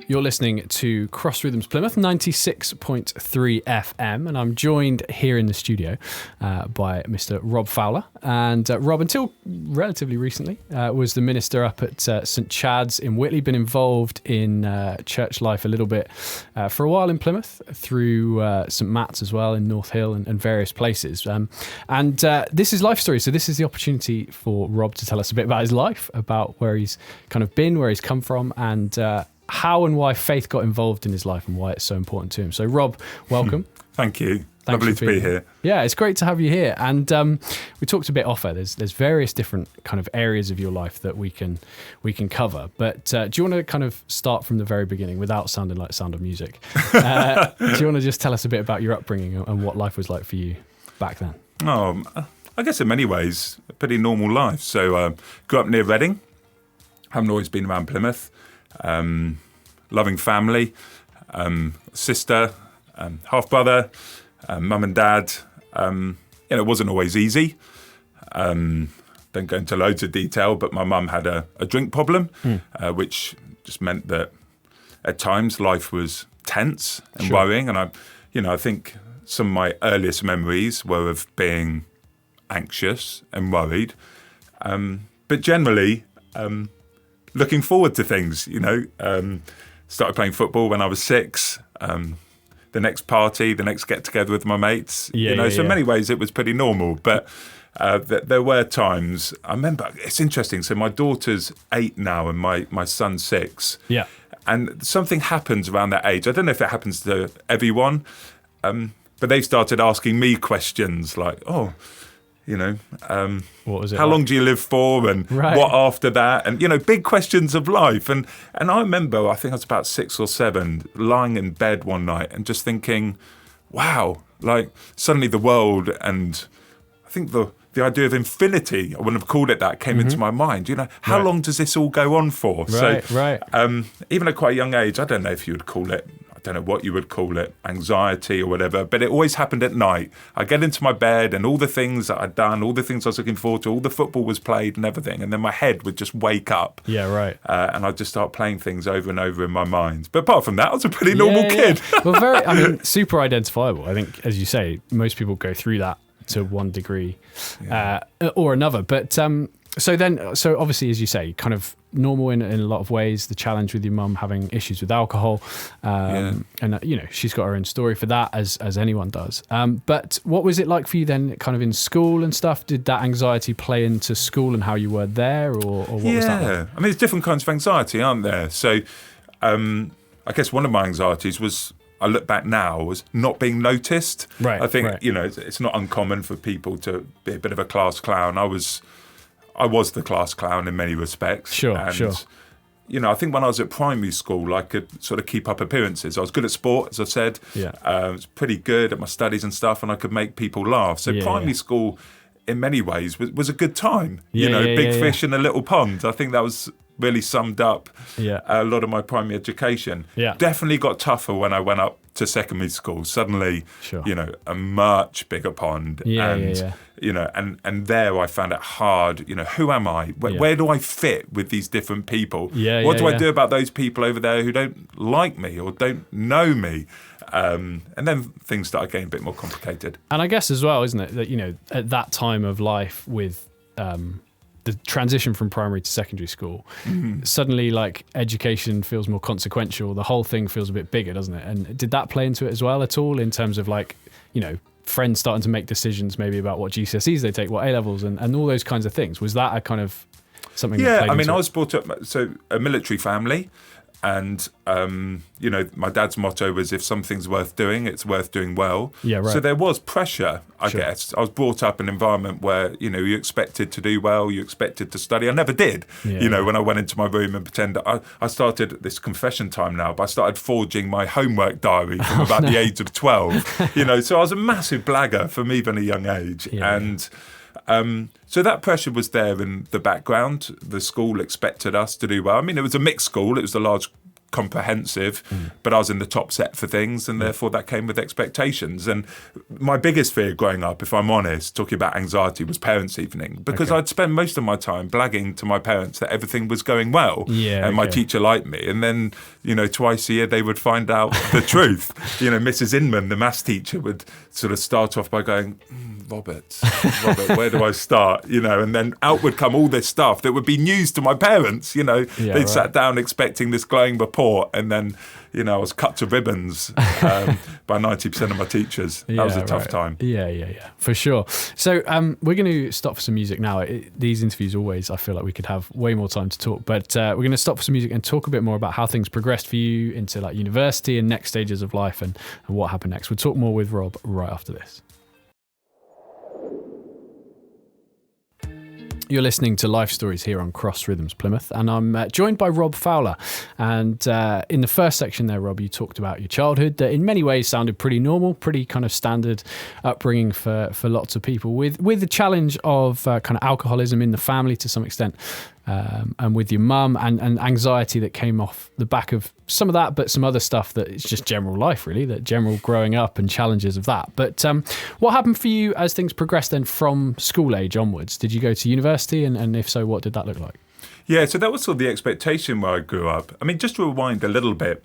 You're listening to Cross Rhythms Plymouth 96.3 FM, and I'm joined here in the studio by Mr. Rob Fowler. And Rob, until relatively recently, was the minister up at St Chad's in Whitleigh, been involved in church life a little bit for a while in Plymouth, through St Matt's as well in North Hill and various places. And this is Life Story, so this is the opportunity for Rob to tell us a bit about his life, about where he's kind of been, where he's come from, and how and why faith got involved in his life and why it's so important to him. So Rob, welcome. Thank you. Thanks Lovely to be here. Yeah, it's great to have you here. And we talked a bit off air. There's various different kind of areas of your life that we can cover. But do you want to kind of start from the very beginning without sounding like Sound of Music? Do you want to just tell us a bit about your upbringing and what life was like for you back then? Oh, I guess in many ways, a pretty normal life. So grew up near Reading. Haven't always been around Plymouth. Loving family, sister, half brother, mum and dad. It wasn't always easy. Don't go into loads of detail, but my mum had a drink problem, which just meant that at times life was tense and worrying. And I think some of my earliest memories were of being anxious and worried, but generally looking forward to things. Started playing football when I was 6. The next party, the next get together with my mates. So in many ways it was pretty normal. But there were times. I remember, it's interesting. So my daughter's 8 now, and my son's 6. Yeah. And something happens around that age. I don't know if it happens to everyone, but they started asking me questions like, what was it? How long do you live for? And what after that? And, big questions of life. And I remember, I think I was about 6 or 7, lying in bed one night and just thinking, wow, like suddenly the world, and I think the idea of infinity, I wouldn't have called it that, came into my mind. How long does this all go on for? Even at quite a young age, I don't know if you would call it, I don't know what you would call it, anxiety or whatever, but it always happened at night. I get into my bed and all the things that I'd done, all the things I was looking forward to, all the football was played and everything, and then my head would just wake up. And I'd just start playing things over and over in my mind. But apart from that, I was a pretty normal kid. Well, super identifiable. I think, as you say, most people go through that to one degree or another. But so obviously, as you say, kind of normal in a lot of ways, the challenge with your mum having issues with alcohol, and she's got her own story for that, as anyone does. But what was it like for you then, kind of in school and stuff? Did that anxiety play into school and how you were there, or what was that like? I mean, there's different kinds of anxiety, aren't there? So I guess one of my anxieties was, I look back now, was not being noticed. I think it's not uncommon for people to be a bit of a class clown. I was the class clown in many respects. Sure. I think when I was at primary school, I could sort of keep up appearances. I was good at sport, as I said. I was pretty good at my studies and stuff, and I could make people laugh. So primary school, in many ways, was a good time. Big fish in a little pond. I think that was really summed up a lot of my primary education. Definitely got tougher when I went up to secondary school. Suddenly, a much bigger pond. And there I found it hard. Who am I? Where do I fit with these different people? What do I do about those people over there who don't like me or don't know me? And then things started getting a bit more complicated. And I guess as well, isn't it, that, at that time of life with the transition from primary to secondary school, suddenly like education feels more consequential. The whole thing feels a bit bigger, doesn't it? And did that play into it as well at all, in terms of like, friends starting to make decisions maybe about what GCSEs they take, what A-levels and all those kinds of things? Was that a kind of something that played into I was brought up, so a military family. And, my dad's motto was, if something's worth doing, it's worth doing well. So there was pressure, I guess. I was brought up in an environment where, you expected to do well, you expected to study. I never did, when I went into my room and pretended. I started, this confession time now, but I started forging my homework diary from about the age of 12. So I was a massive blagger from even a young age. So that pressure was there in the background. The school expected us to do well. I mean, it was a mixed school. It was a large comprehensive, but I was in the top set for things, and therefore that came with expectations. And my biggest fear growing up, if I'm honest, talking about anxiety, was parents' evening, because I'd spend most of my time blagging to my parents that everything was going well, and my teacher liked me. And then, twice a year they would find out the truth. Mrs. Inman, the maths teacher, would sort of start off by going, Robert, where do I start? And then out would come all this stuff that would be news to my parents. They'd sat down expecting this glowing report, and then I was cut to ribbons by 90% of my teachers. That was a tough time. Yeah, for sure. So we're going to stop for some music now. These interviews always, I feel like we could have way more time to talk, but we're going to stop for some music and talk a bit more about how things progressed for you into like university and next stages of life, and what happened next. We'll talk more with Rob right after this. You're listening to Life Stories here on Cross Rhythms Plymouth, and I'm joined by Rob Fowler. And in the first section there, Rob, you talked about your childhood that in many ways sounded pretty normal, pretty kind of standard upbringing for lots of people, with the challenge of kind of alcoholism in the family to some extent, and with your mum, and anxiety that came off the back of some of that, but some other stuff that it's just general life, really, that general growing up and challenges of that. But what happened for you as things progressed then from school age onwards? Did you go to university, and if so, what did that look like? Yeah, so that was sort of the expectation where I grew up. I mean, just to rewind a little bit,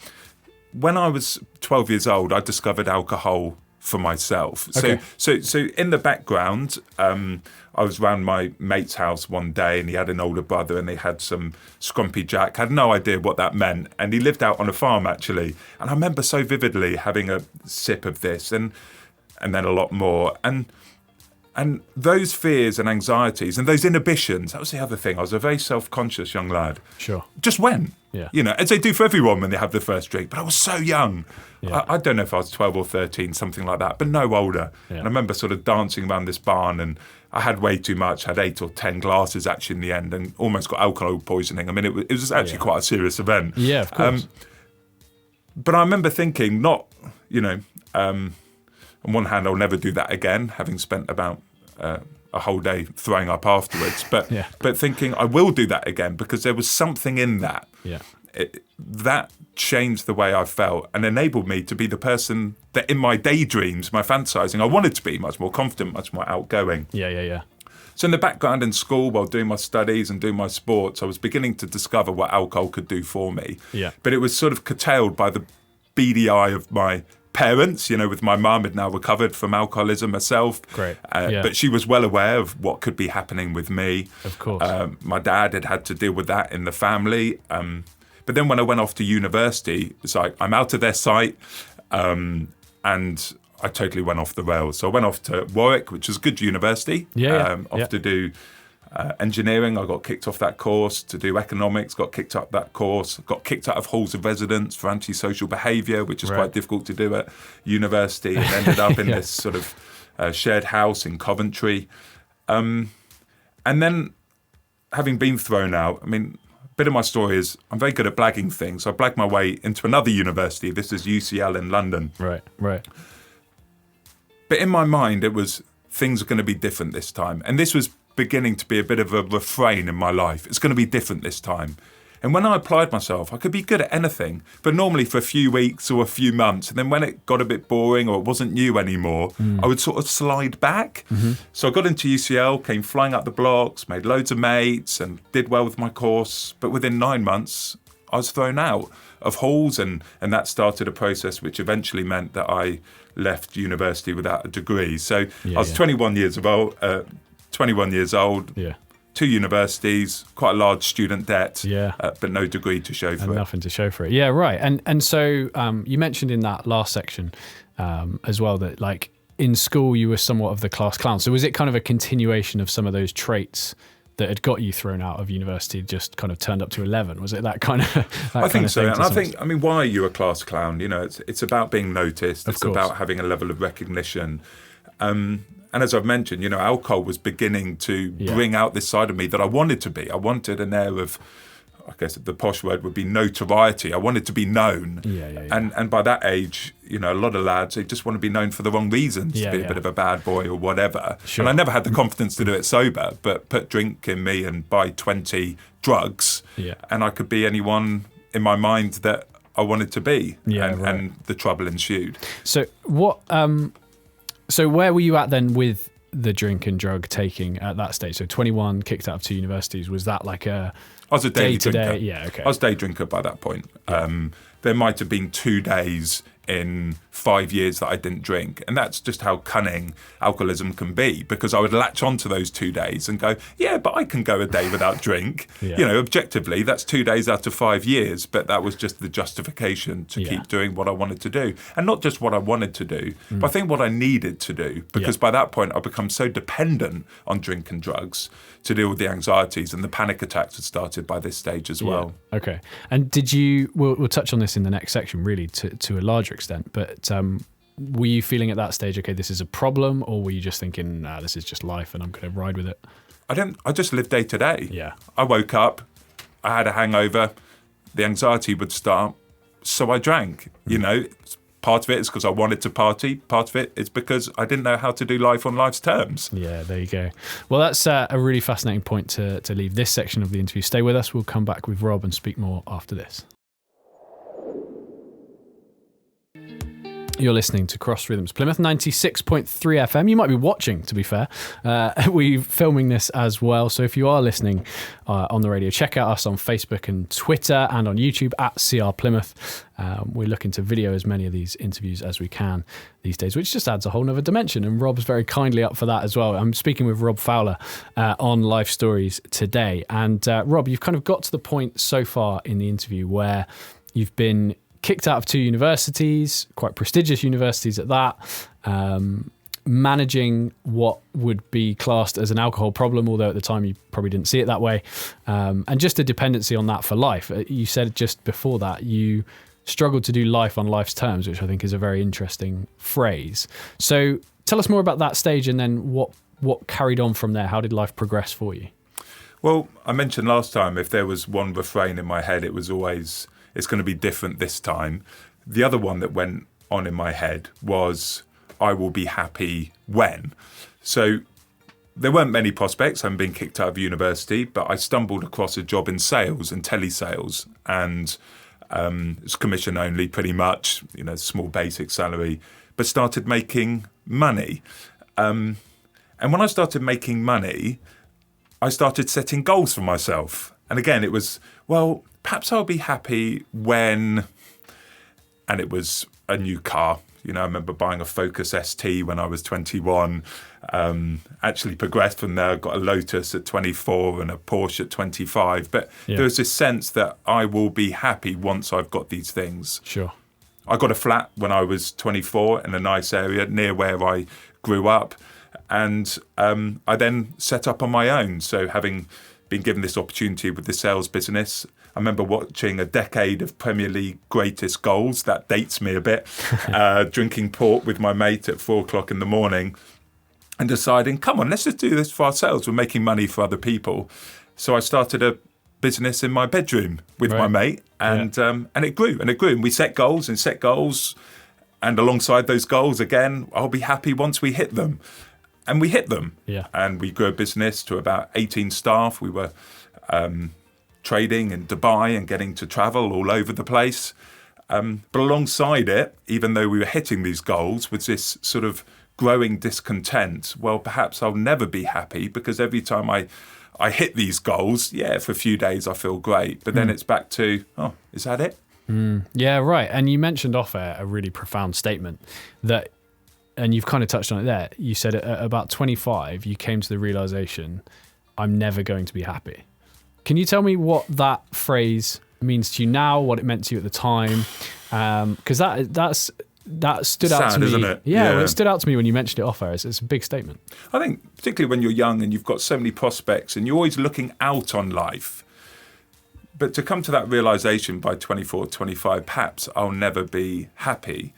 when I was 12 years old, I discovered alcohol for myself. Okay. So in the background, I was around my mate's house one day, and he had an older brother, and they had some Scrumpy Jack. I had no idea what that meant, and he lived out on a farm actually. And I remember so vividly having a sip of this, and then a lot more, and those fears and anxieties and those inhibitions. That was the other thing. I was a very self-conscious young lad. Sure. Just went. Yeah. As they do for everyone when they have their first drink. But I was so young. Yeah. I don't know if I was 12 or 13, something like that, but no older. Yeah. And I remember sort of dancing around this barn, and I had way too much, had 8 or 10 glasses actually in the end, and almost got alcohol poisoning. I mean, it was actually quite a serious event. Yeah, of course. But I remember thinking, on one hand, I'll never do that again, having spent about a whole day throwing up afterwards. But but thinking I will do that again, because there was something in that. Yeah. That changed the way I felt and enabled me to be the person that in my daydreams, my fantasizing, I wanted to be much more confident, much more outgoing. Yeah. So in the background in school, while doing my studies and doing my sports, I was beginning to discover what alcohol could do for me. Yeah. But it was sort of curtailed by the beady eye of my parents, with my mum had now recovered from alcoholism herself. Great. But she was well aware of what could be happening with me. Of course. My dad had to deal with that in the family. But then when I went off to university, it's like I'm out of their sight, and I totally went off the rails. So I went off to Warwick, which is a good university. To do engineering. I got kicked off that course. To do economics, got kicked up that course. Got kicked out of halls of residence for antisocial behaviour, which is quite difficult to do at university, and ended up in this sort of shared house in Coventry. And then, having been thrown out, I mean, a bit of my story is I'm very good at blagging things. So I blagged my way into another university. This is UCL in London. Right. But in my mind, it was things are going to be different this time. And this was beginning to be a bit of a refrain in my life. It's going to be different this time. And when I applied myself, I could be good at anything, but normally for a few weeks or a few months. And then when it got a bit boring or it wasn't new anymore, I would sort of slide back. Mm-hmm. So I got into UCL, came flying up the blocks, made loads of mates and did well with my course. But within 9 months, I was thrown out of halls, and that started a process which eventually meant that I left university without a degree. So I was 21 years old. 21 years old. Yeah. 2 universities, quite a large student debt, but no degree to show for it. Nothing to show for it. Yeah, right. And so you mentioned in that last section as well that like in school you were somewhat of the class clown. So was it kind of a continuation of some of those traits that had got you thrown out of university, just kind of turned up to 11? Was it that kind of I think so. And I mean, why are you a class clown? It's about being noticed. It's about having a level of recognition. And as I've mentioned, alcohol was beginning to bring out this side of me that I wanted to be. I wanted an air of, I guess the posh word would be notoriety. I wanted to be known. And by that age, a lot of lads, they just want to be known for the wrong reasons, to be a bit of a bad boy or whatever. Sure. And I never had the confidence to do it sober, but put drink in me and buy 20 drugs, and I could be anyone in my mind that I wanted to be. Yeah, and the trouble ensued. So what? So where were you at then with the drink and drug taking at that stage? So 21, kicked out of 2 universities. Was that like a I was a daily day-to-day? drinker. Yeah, okay. I was a day drinker by that point. There might have been 2 days in 5 years that I didn't drink. And that's just how cunning alcoholism can be, because I would latch onto those 2 days and go, yeah, but I can go a day without drink. Yeah. You know, objectively, that's 2 days out of 5 years. But that was just the justification to keep doing what I wanted to do. And not just what I wanted to do, but I think what I needed to do. Because by that point, I'd become so dependent on drink and drugs to deal with the anxieties, and the panic attacks had started by this stage as well. Okay. And did you, we'll touch on this in the next section really to a larger extent, but were you feeling at that stage, okay, this is a problem, or were you just thinking, nah, this is just life and I'm going to ride with it? I just lived day to day. Yeah. I woke up, I had a hangover, the anxiety would start, so I drank. You know, part of it is because I wanted to party, part of it is because I didn't know how to do life on life's terms. Yeah, there you go. Well, that's a really fascinating point to leave this section of the interview. Stay with us. We'll come back with Rob and speak more after this. You're listening to Cross Rhythms Plymouth 96.3 FM. You might be watching, to be fair. We're filming this as well. So if you are listening on the radio, check out us on Facebook and Twitter and on YouTube at CR Plymouth. We're looking to video as many of these interviews as we can these days, which just adds a whole nother dimension. And Rob's very kindly up for that as well. I'm speaking with Rob Fowler on Life Stories today. And Rob, you've kind of got to the point so far in the interview where you've been kicked out of 2 universities, quite prestigious universities at that, managing what would be classed as an alcohol problem, although at the time you probably didn't see it that way, and just a dependency on that for life. You said just before that you struggled to do life on life's terms, which I think is a very interesting phrase. So tell us more about that stage, and then what carried on from there. How did life progress for you? Well, I mentioned last time, if there was one refrain in my head, it was always, it's going to be different this time. The other one that went on in my head was, I will be happy when. So there weren't many prospects. I'm being kicked out of university, but I stumbled across a job in sales and telesales, and it's commission only pretty much, you know, small basic salary, but started making money. And when I started making money, I started setting goals for myself. And again, it was, well, perhaps I'll be happy when, and it was a new car. You know, I remember buying a Focus ST when I was 21, actually progressed from there, got a Lotus at 24 and a Porsche at 25. But there was this sense that I will be happy once I've got these things. Sure. I got a flat when I was 24 in a nice area near where I grew up. And I then set up on my own. So having been given this opportunity with the sales business, I remember watching a decade of Premier League greatest goals. That dates me a bit. Drinking port with my mate at 4:00 in the morning and deciding, come on, let's just do this for ourselves. We're making money for other people. So I started a business in my bedroom with my mate, and it grew and it grew. And we set goals. And alongside those goals, again, I'll be happy once we hit them. And we hit them. Yeah. And we grew a business to about 18 staff. We were trading in Dubai and getting to travel all over the place. But alongside it, even though we were hitting these goals, was this sort of growing discontent. Well, perhaps I'll never be happy, because every time I hit these goals, for a few days I feel great. But then it's back to, oh, is that it? Yeah, right. And you mentioned off air a really profound statement that, and you've kind of touched on it there. You said at about 25, you came to the realization, I'm never going to be happy. Can you tell me what that phrase means to you now, what it meant to you at the time? Because that stood out to me. Isn't it? Yeah, well, it stood out to me when you mentioned it off air. It's a big statement. I think particularly when you're young and you've got so many prospects and you're always looking out on life. But to come to that realization by 24, 25, perhaps I'll never be happy,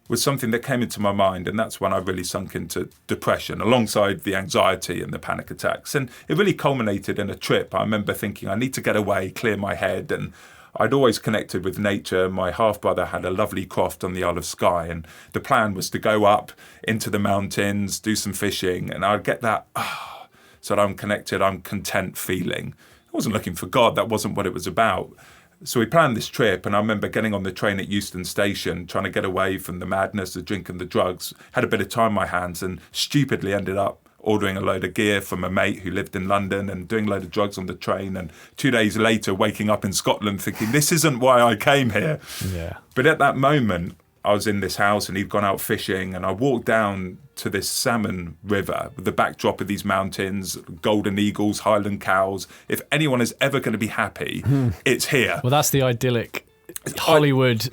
was something that came into my mind. And that's when I really sunk into depression alongside the anxiety and the panic attacks. And it really culminated in a trip. I remember thinking, I need to get away, clear my head. And I'd always connected with nature. My half-brother had a lovely croft on the Isle of Skye. And the plan was to go up into the mountains, do some fishing. And I'd get that, so that I'm connected, I'm content feeling. I wasn't looking for God. That wasn't what it was about. So we planned this trip, and I remember getting on the train at Euston Station, trying to get away from the madness, the drink and the drugs. Had a bit of time on my hands and stupidly ended up ordering a load of gear from a mate who lived in London and doing a load of drugs on the train. And 2 days later, waking up in Scotland thinking, this isn't why I came here. Yeah. But at that moment, I was in this house and he'd gone out fishing, and I walked down to this salmon river with the backdrop of these mountains, golden eagles, Highland cows. If anyone is ever going to be happy, it's here. Well, that's the idyllic Hollywood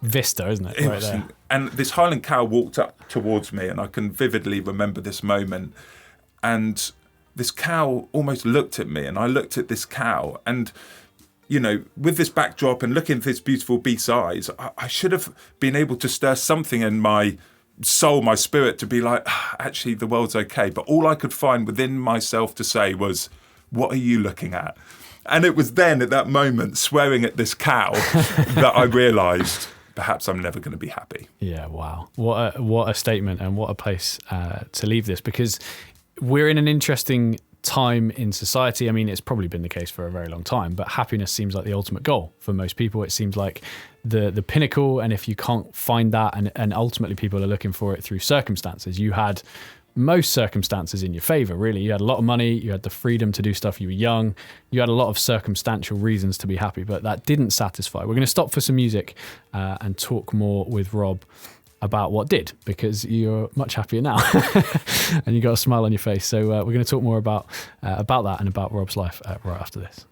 vista, isn't it? Right there. And this Highland cow walked up towards me, and I can vividly remember this moment. And this cow almost looked at me, and I looked at this cow, and you know, with this backdrop and looking at this beautiful beast's eyes, I should have been able to stir something in my soul, my spirit, to be like, actually, the world's okay. But all I could find within myself to say was, what are you looking at? And it was then, at that moment, swearing at this cow, that I realised, perhaps I'm never going to be happy. Yeah, wow. What a statement, and what a place to leave this, because we're in an interesting time in society. I mean, it's probably been the case for a very long time, but happiness seems like the ultimate goal for most people. It seems like the pinnacle, and if you can't find that, and ultimately people are looking for it through circumstances. You had most circumstances in your favor, really. You had a lot of money, you had the freedom to do stuff, you were young, you had a lot of circumstantial reasons to be happy, but that didn't satisfy. We're going to stop for some music and talk more with Rob about what did, because you're much happier now and you got a smile on your face. So we're going to talk more about that and about Rob's life right after this.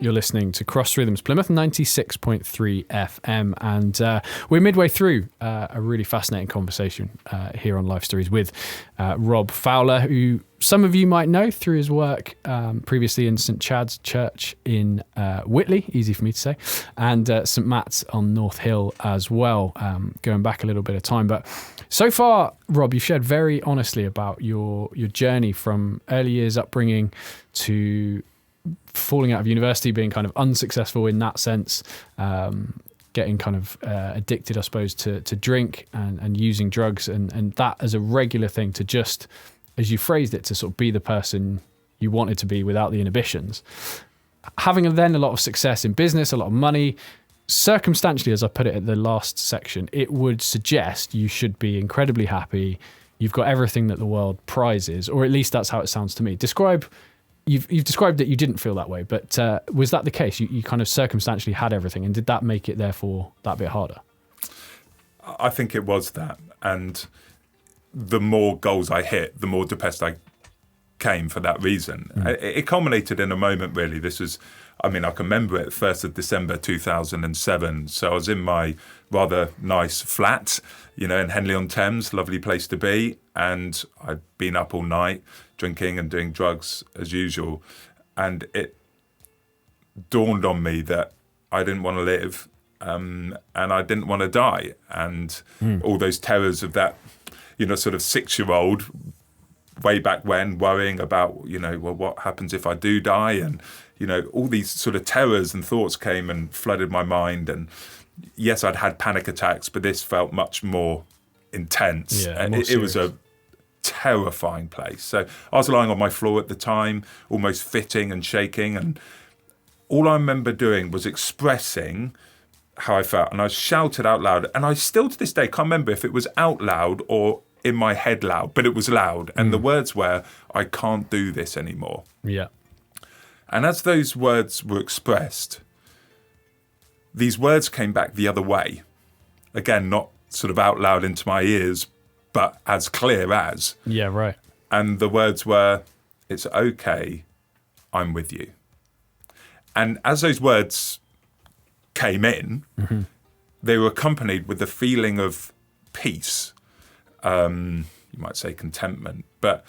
You're listening to Cross Rhythms Plymouth 96.3 FM, and we're midway through a really fascinating conversation here on Life Stories with Rob Fowler, who some of you might know through his work previously in St Chad's Church in Whitleigh, easy for me to say, and St Matt's on North Hill as well, going back a little bit of time. But so far, Rob, you've shared very honestly about your journey from early years upbringing to falling out of university, being kind of unsuccessful in that sense, getting kind of addicted, I suppose, to drink and using drugs, and that as a regular thing, to just, as you phrased it, to sort of be the person you wanted to be without the inhibitions. Having then a lot of success in business, a lot of money, circumstantially, as I put it at the last section, it would suggest you should be incredibly happy. You've got everything that the world prizes, or at least that's how it sounds to me. You've described that you didn't feel that way, but was that the case? You kind of circumstantially had everything, and did that make it therefore that bit harder? I think it was that, and the more goals I hit, the more depressed I came for that reason. It culminated in a moment, really. This was, I mean, I can remember it, 1st of December 2007. So I was in my rather nice flat, in Henley-on-Thames, lovely place to be. And I'd been up all night drinking and doing drugs as usual. And it dawned on me that I didn't want to live and I didn't want to die. And all those terrors of that, sort of 6-year-old way back when, worrying about, well, what happens if I do die? And, all these sort of terrors and thoughts came and flooded my mind. And yes, I'd had panic attacks, but this felt much more intense. Yeah, it was a terrifying place. So I was lying on my floor at the time, almost fitting and shaking. And all I remember doing was expressing how I felt. And I shouted out loud. And I still to this day can't remember if it was out loud or in my head loud, but it was loud. And the words were, I can't do this anymore. Yeah. And as those words were expressed, these words came back the other way. Again, not sort of out loud into my ears, but as clear as. Yeah, right. And the words were, it's okay, I'm with you. And as those words came in, they were accompanied with the feeling of peace. You might say contentment, but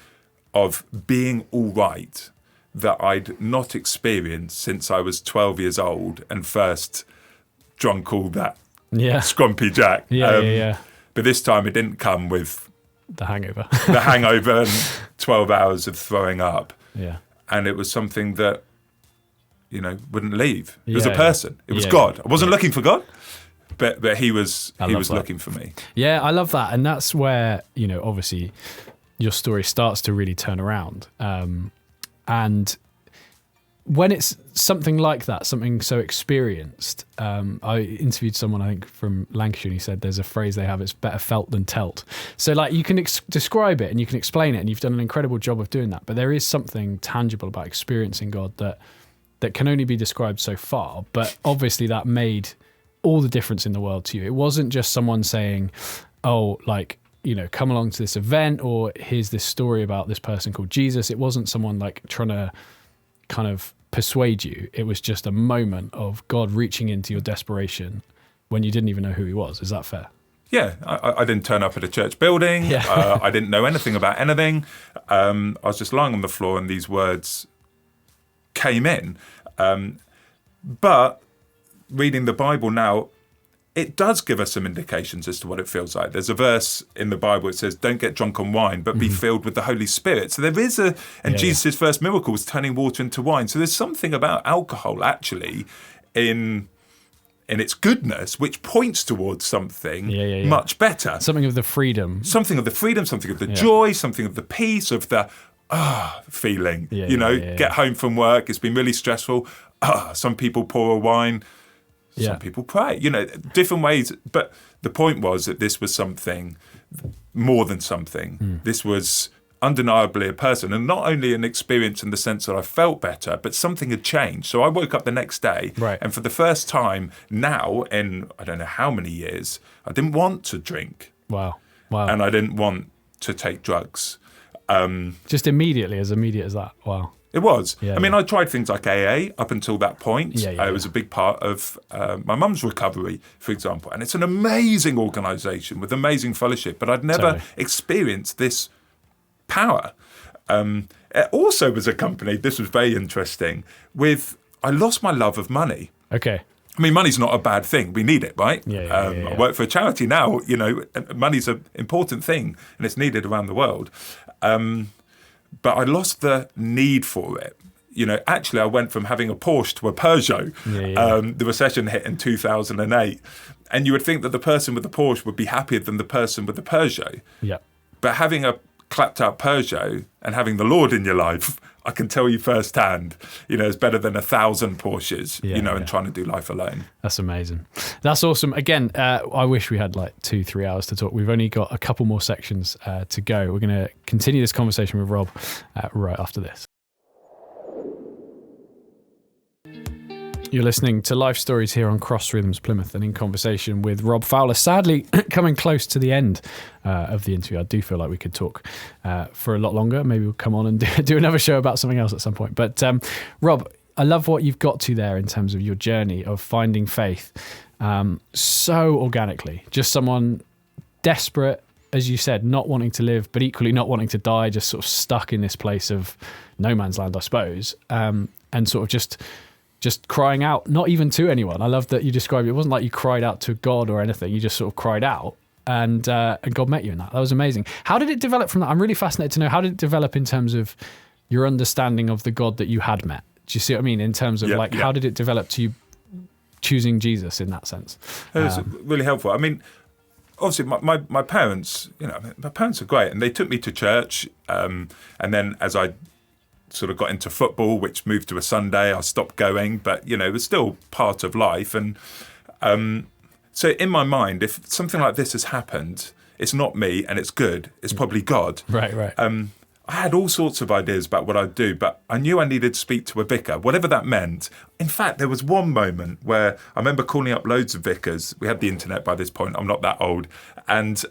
of being all right, that I'd not experienced since I was 12 years old and first drunk all that Scrumpy Jack. Yeah. But this time it didn't come with The hangover. the hangover and 12 hours of throwing up. Yeah. And it was something that, wouldn't leave. It was Yeah, a person. It was God. I wasn't looking for God, but he was looking for me. Yeah, I love that. And that's where, obviously your story starts to really turn around. And when it's something like that, something so experienced, I interviewed someone, I think, from Lancashire, and he said there's a phrase they have, it's better felt than telt. So like you can describe it and you can explain it, and you've done an incredible job of doing that, but there is something tangible about experiencing God that can only be described so far. But obviously that made all the difference in the world to you. It wasn't just someone saying, oh, like, you know, come along to this event, or here's this story about this person called Jesus. It wasn't someone like trying to kind of persuade you. It was just a moment of God reaching into your desperation when you didn't even know who he was. Is that fair? Yeah, I didn't turn up at a church building. Yeah. I didn't know anything about anything. I was just lying on the floor and these words came in. But reading the Bible now, it does give us some indications as to what it feels like. There's a verse in the Bible that says, don't get drunk on wine, but be filled with the Holy Spirit. So there is Jesus' first miracle was turning water into wine. So there's something about alcohol actually in its goodness, which points towards something much better. Something of the freedom. Something of the freedom, something of the joy, something of the peace, of the feeling. Get home from work, it's been really stressful. Some people pour a wine. Some people pray, different ways. But the point was that this was something more than something. This was undeniably a person, and not only an experience in the sense that I felt better, but something had changed. So I woke up the next day, and for the first time now in I don't know how many years, I didn't want to drink. Wow. And I didn't want to take drugs. Just immediate as that. Wow. It was. I tried things like AA up until that point. It was a big part of my mum's recovery, for example. And it's an amazing organisation with amazing fellowship, but I'd never experienced this power. It also was accompanied, this was very interesting, I lost my love of money. Okay. Money's not a bad thing. We need it, right? I work for a charity now. Money's an important thing, and it's needed around the world. But I lost the need for it. Actually, I went from having a Porsche to a Peugeot. The recession hit in 2008. And you would think that the person with the Porsche would be happier than the person with the Peugeot. Yeah. But having a clapped out Peugeot and having the Lord in your life, I can tell you firsthand, is better than 1,000 Porsches, and trying to do life alone. That's amazing. That's awesome. Again, I wish we had like 2-3 hours to talk. We've only got a couple more sections to go. We're going to continue this conversation with Rob right after this. You're listening to Life Stories here on Cross Rhythms Plymouth, and in conversation with Rob Fowler. Sadly, coming close to the end of the interview. I do feel like we could talk for a lot longer. Maybe we'll come on and do another show about something else at some point. But Rob, I love what you've got to there in terms of your journey of finding faith so organically. Just someone desperate, as you said, not wanting to live, but equally not wanting to die, just sort of stuck in this place of no man's land, I suppose, and sort of just crying out, not even to anyone. I love that you described it. It wasn't like you cried out to God or anything. You just sort of cried out, and God met you in that. That was amazing. How did it develop from that? I'm really fascinated to know, how did it develop in terms of your understanding of the God that you had met? Do you see what I mean? In terms of how did it develop to you choosing Jesus in that sense? It was really helpful. Obviously, my parents, my parents are great, and they took me to church. And then as I sort of got into football, which moved to a Sunday, I stopped going, but it was still part of life. And so in my mind, if something like this has happened, it's not me and it's good, it's probably God. Right. I had all sorts of ideas about what I'd do, but I knew I needed to speak to a vicar, whatever that meant. In fact, there was one moment where I remember calling up loads of vicars. We had the internet by this point, I'm not that old, and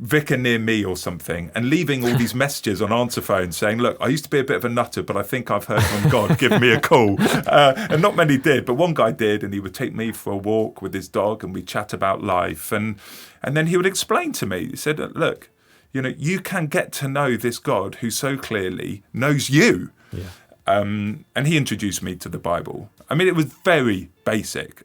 vicar near me or something, and leaving all these messages on answer phones saying, look, I used to be a bit of a nutter, but I think I've heard from God, give me a call. And not many did, but one guy did, and he would take me for a walk with his dog and we'd chat about life. And then he would explain to me, he said, look, you can get to know this God who so clearly knows you. Yeah. And he introduced me to the Bible. It was very basic.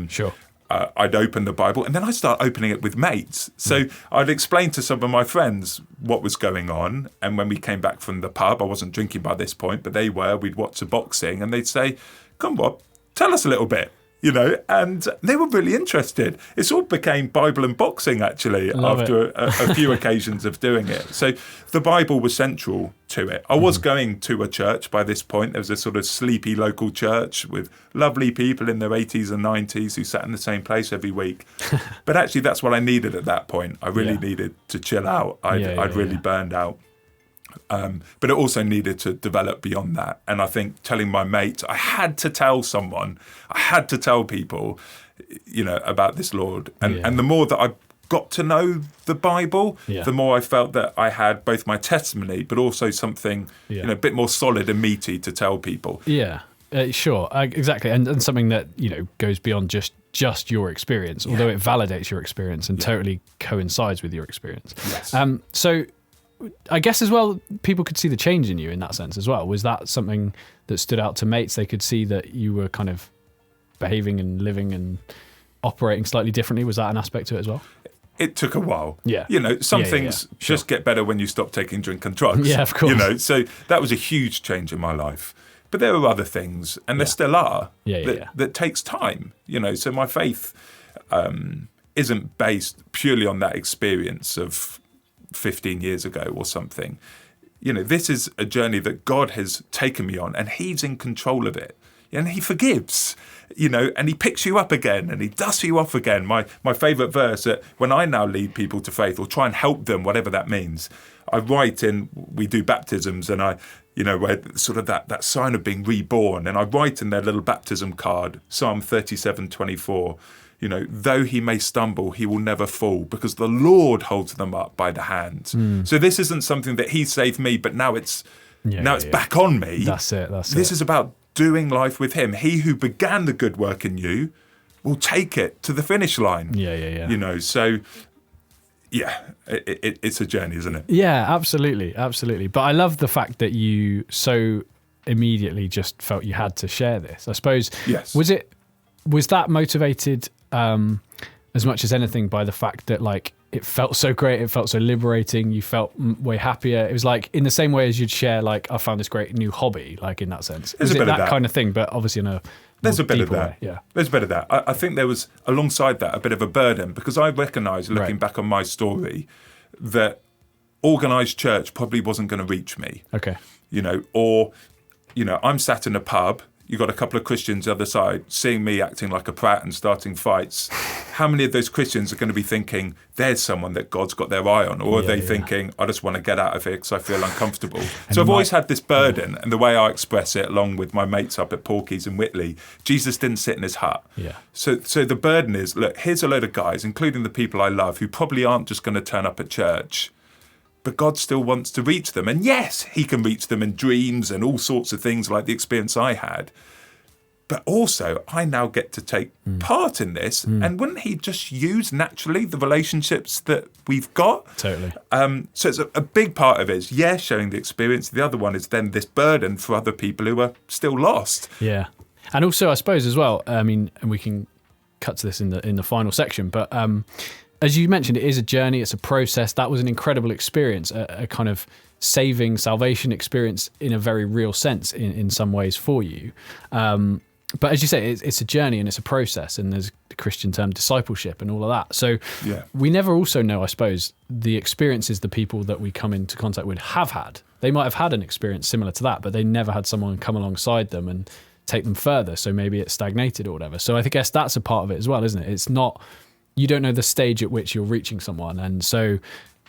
Sure. I'd open the Bible and then I'd start opening it with mates. So I'd explain to some of my friends what was going on. And when we came back from the pub, I wasn't drinking by this point, but they were, we'd watch the boxing and they'd say, come Bob, tell us a little bit, and they were really interested. It sort of became Bible and boxing actually after a few occasions of doing it. So the Bible was central to it. I was going to a church by this point. There was a sort of sleepy local church with lovely people in their 80s and 90s who sat in the same place every week. But actually, that's what I needed at that point. I really needed to chill out. I'd really burned out. But it also needed to develop beyond that. And I think telling my mates, I had to tell someone, I had to tell people, about this Lord. And the more that I got to know the Bible, the more I felt that I had both my testimony, but also something, a bit more solid and meaty to tell people. Yeah, sure, exactly, and something that goes beyond just your experience, although it validates your experience and totally coincides with your experience. Yes. So, I guess as well, people could see the change in you in that sense as well. Was that something that stood out to mates? They could see that you were kind of behaving and living and operating slightly differently. Was that an aspect to it as well? It took a while. Yeah. Some things just get better when you stop taking drink and drugs. Yeah, of course. So that was a huge change in my life. But there are other things, and there still are, that takes time. So my faith isn't based purely on that experience of 15 years ago or something. This is a journey that God has taken me on, and He's in control of it. And He forgives, and He picks you up again and He dusts you off again. My favourite verse, that when I now lead people to faith or try and help them, whatever that means, I write in, we do baptisms, and where sort of that sign of being reborn, and I write in their little baptism card, Psalm 37:24, though he may stumble, he will never fall, because the Lord holds them up by the hand. So this isn't something that He saved me, but now it's back on me. That's it. This is about doing life with Him. He who began the good work in you will take it to the finish line. So it's a journey, isn't it? Yeah, absolutely. But I love the fact that you so immediately just felt you had to share this. I suppose. Yes. Was that motivated as much as anything by the fact that it felt so great, it felt so liberating, you felt way happier? It was like in the same way as you'd share I found this great new hobby, in that sense. There's was a it bit of that kind of thing, but obviously in a There's a bit of that. way? Yeah. There's a bit of that. I think there was, alongside that, a bit of a burden, because I recognise, looking back on my story, that organised church probably wasn't going to reach me. Okay. I'm sat in a pub, you've got a couple of Christians the other side seeing me acting like a prat and starting fights. How many of those Christians are going to be thinking, there's someone that God's got their eye on? Or are they thinking, I just want to get out of here because I feel uncomfortable? So I've always had this burden, and the way I express it, along with my mates up at Porky's and Whitleigh, Jesus didn't sit in His hut. Yeah. So the burden is, look, here's a load of guys, including the people I love, who probably aren't just going to turn up at church, but God still wants to reach them. And yes, He can reach them in dreams and all sorts of things like the experience I had. But also, I now get to take part in this. And wouldn't He just use naturally the relationships that we've got? Totally. So it's a big part of it is, sharing the experience. The other one is then this burden for other people who are still lost. Yeah. And also, I suppose as well, and we can cut to this in the final section, but as you mentioned, it is a journey, it's a process. That was an incredible experience, a kind of salvation experience in a very real sense in some ways for you. But as you say, it's a journey and it's a process, and there's the Christian term discipleship and all of that. So we never also know, I suppose, the experiences the people that we come into contact with have had. They might have had an experience similar to that, but they never had someone come alongside them and take them further. So maybe it's stagnated or whatever. So I guess that's a part of it as well, isn't it? It's not, you don't know the stage at which you're reaching someone. And so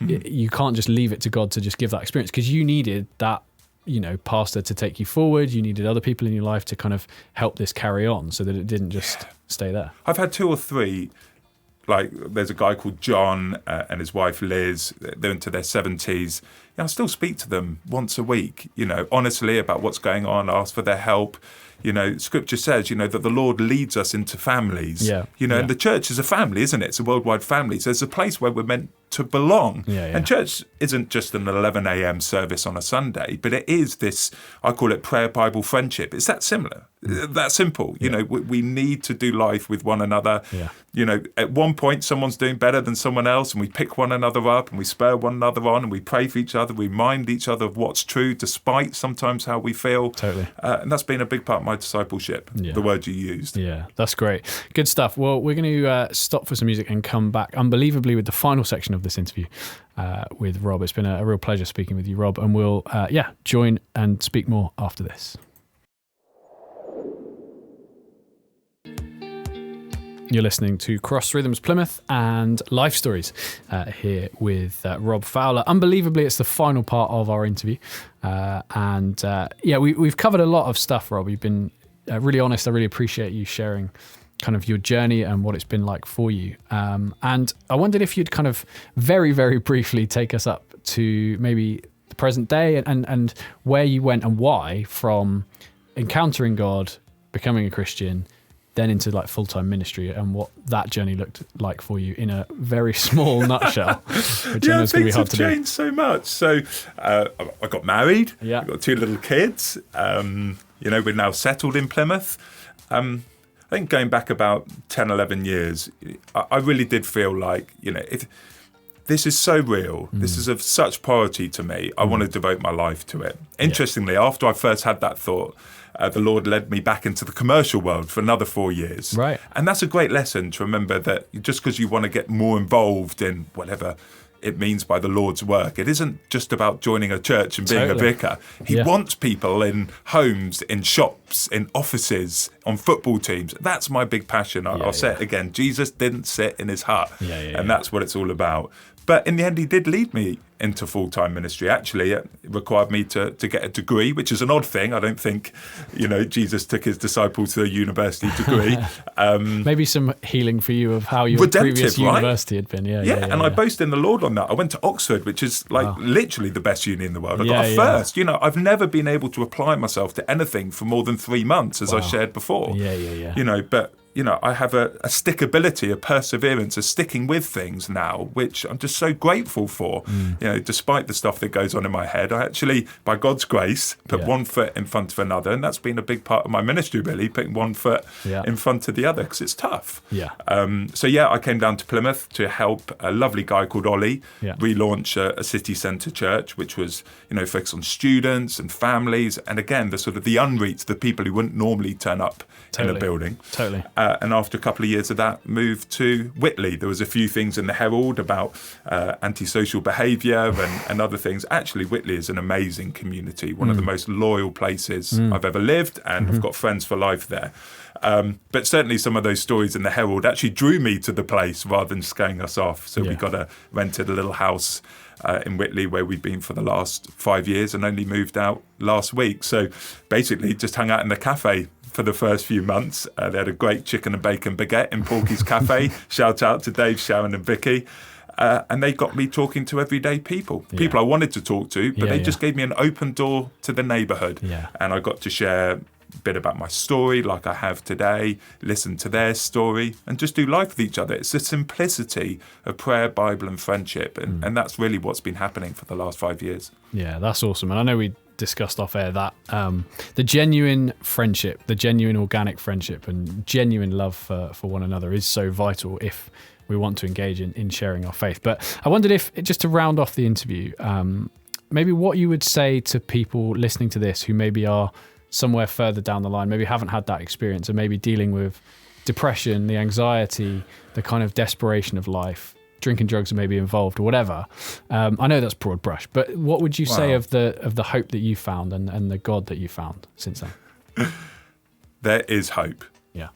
you can't just leave it to God to just give that experience, because you needed that, pastor to take you forward. You needed other people in your life to kind of help this carry on so that it didn't just stay there. I've had 2 or 3, there's a guy called John and his wife Liz. They're into their 70s. I still speak to them once a week, honestly about what's going on, ask for their help. Scripture says, that the Lord leads us into families. And the church is a family, isn't it? It's a worldwide family. So there's a place where we're meant to belong. And church isn't just an 11 a.m. service on a Sunday, but it is this, I call it prayer, Bible, friendship. It's that similar, that simple. We need to do life with one another. At one point, someone's doing better than someone else, and we pick one another up and we spur one another on and we pray for each other. We remind each other of what's true, despite sometimes how we feel. Totally. And that's been a big part of my discipleship, Yeah. the word you used. Yeah, that's great. Good stuff. Well, we're going to stop for some music and come back unbelievably with the final section of this interview with Rob. It's been a real pleasure speaking with you, Rob, and we'll join and speak more after this. You're listening to Cross Rhythms Plymouth and Life Stories here with Rob Fowler. Unbelievably, it's the final part of our interview. We've covered a lot of stuff, Rob. You've been really honest. I really appreciate you sharing kind of your journey and what it's been like for you. And I wondered if you'd kind of very, very briefly take us up to maybe the present day and where you went and why from encountering God, becoming a Christian, then into like full-time ministry, and what that journey looked like for you in a very small nutshell, which I know is going to be hard to do. Things have changed so much. So I got married. Yeah. I got 2 little kids. We're now settled in Plymouth. I think going back about 10, 11 years, I really did feel like, this is so real. This is of such priority to me. I want to devote my life to it. Interestingly, after I first had that thought, the Lord led me back into the commercial world for another 4 years. Right. And that's a great lesson to remember, that just because you want to get more involved in whatever it means by the Lord's work, it isn't just about joining a church and being a vicar. He wants people in homes, in shops, in offices, on football teams. That's my big passion. I'll say it again. Jesus didn't sit in his hut. And that's what it's all about. But in the end, he did lead me into full-time ministry. Actually, it required me to get a degree, which is an odd thing. I don't think, Jesus took his disciples to a university degree. Maybe some healing for you of how your previous university had been. And I boast in the Lord on that. I went to Oxford, which is literally the best uni in the world. I got a first. I've never been able to apply myself to anything for more than 3 months, as I shared before. But I have a stickability, a perseverance, a sticking with things now, which I'm just so grateful for. Despite the stuff that goes on in my head, I actually, by God's grace, put one foot in front of another. And that's been a big part of my ministry, really, putting one foot in front of the other, because it's tough. I came down to Plymouth to help a lovely guy called Ollie relaunch a city centre church, which was, focused on students and families. And again, the unreached, the people who wouldn't normally turn up in a building. And after a couple of years of that, moved to Whitleigh. There was a few things in the Herald about antisocial behaviour and other things. Actually, Whitleigh is an amazing community, one of the most loyal places I've ever lived, and I've got friends for life there. But certainly some of those stories in the Herald actually drew me to the place rather than scaring us off. So we rented a little house in Whitleigh where we've been for the last 5 years, and only moved out last week. So basically just hung out in the cafe for the first few months. They had a great chicken and bacon baguette in Porky's Cafe. Shout out to Dave, Sharon and Vicky. And they got me talking to everyday people I wanted to talk to, but they just gave me an open door to the neighbourhood. And I got to share a bit about my story like I have today, listen to their story, and just do life with each other. It's the simplicity of prayer, Bible and friendship. And that's really what's been happening for the last 5 years. Yeah, that's awesome. And I know we discussed off air that the genuine friendship, the genuine organic friendship and genuine love for one another is so vital if we want to engage in sharing our faith. But I wondered if, just to round off the interview, maybe what you would say to people listening to this who maybe are somewhere further down the line, maybe haven't had that experience, and maybe dealing with depression, the anxiety, the kind of desperation of life, drinking drugs are maybe involved or whatever. I know that's broad brush, but what would you say of the hope that you found and the God that you found since then? There is hope. Yeah.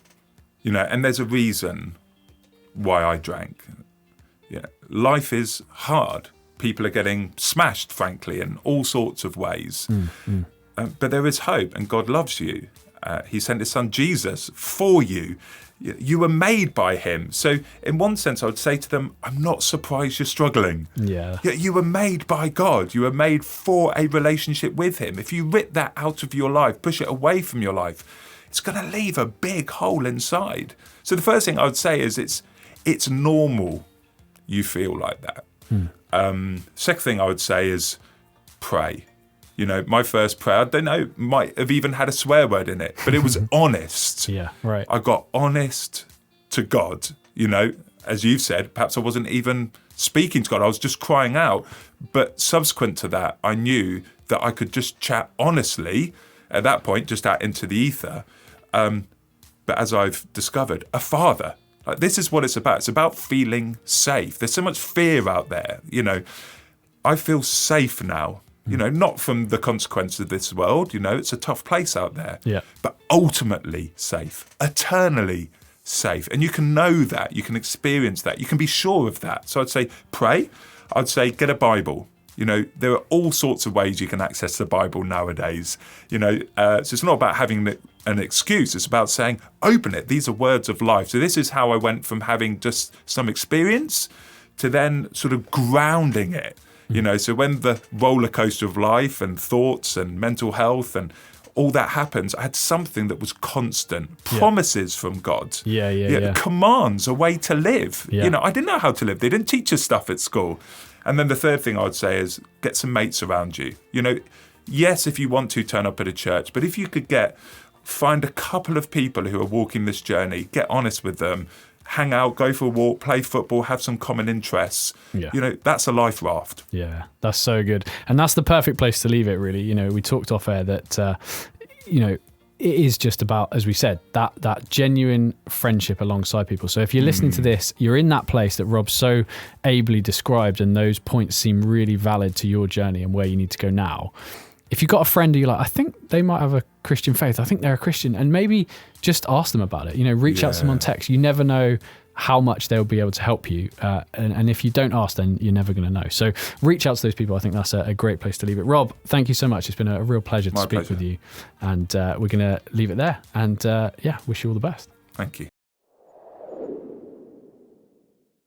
And there's a reason why I drank. Life is hard. People are getting smashed, frankly, in all sorts of ways. But there is hope, and God loves you. He sent his son Jesus for you. You were made by him. So in one sense, I would say to them, I'm not surprised you're struggling. You were made by God. You were made for a relationship with him. If you rip that out of your life, push it away from your life, it's going to leave a big hole inside. So the first thing I would say is it's normal you feel like that. Second thing I would say is pray. My first prayer, I don't know, might have even had a swear word in it, but it was honest. I got honest to God. As you've said, perhaps I wasn't even speaking to God. I was just crying out. But subsequent to that, I knew that I could just chat honestly at that point, just out into the ether. But as I've discovered, a father. Like, this is what it's about. It's about feeling safe. There's so much fear out there. I feel safe now. Not from the consequences of this world. It's a tough place out there. Yeah. But ultimately safe, eternally safe. And you can know that. You can experience that. You can be sure of that. So I'd say pray. I'd say get a Bible. There are all sorts of ways you can access the Bible nowadays. So it's not about having an excuse. It's about saying, open it. These are words of life. So this is how I went from having just some experience to then sort of grounding it. So when the roller coaster of life and thoughts and mental health and all that happens, I had something that was constant. Promises from God. Yeah. Commands, a way to live. Yeah. I didn't know how to live. They didn't teach us stuff at school. And then the third thing I would say is get some mates around you. Yes, if you want to turn up at a church, but if you could find a couple of people who are walking this journey, get honest with them, hang out, go for a walk, play football, have some common interests. That's a life raft. Yeah, that's so good. And that's the perfect place to leave it, really. We talked off air that, it is just about, as we said, that genuine friendship alongside people. So if you're listening to this, you're in that place that Rob so ably described, and those points seem really valid to your journey and where you need to go now. If you've got a friend who you're like, I think they might have a Christian faith, I think they're a Christian, and maybe just ask them about it. Reach out to them on text. You never know how much they'll be able to help you. And if you don't ask, then you're never going to know. So reach out to those people. I think that's a great place to leave it. Rob, thank you so much. It's been a real pleasure to speak with you. And we're going to leave it there. And wish you all the best. Thank you.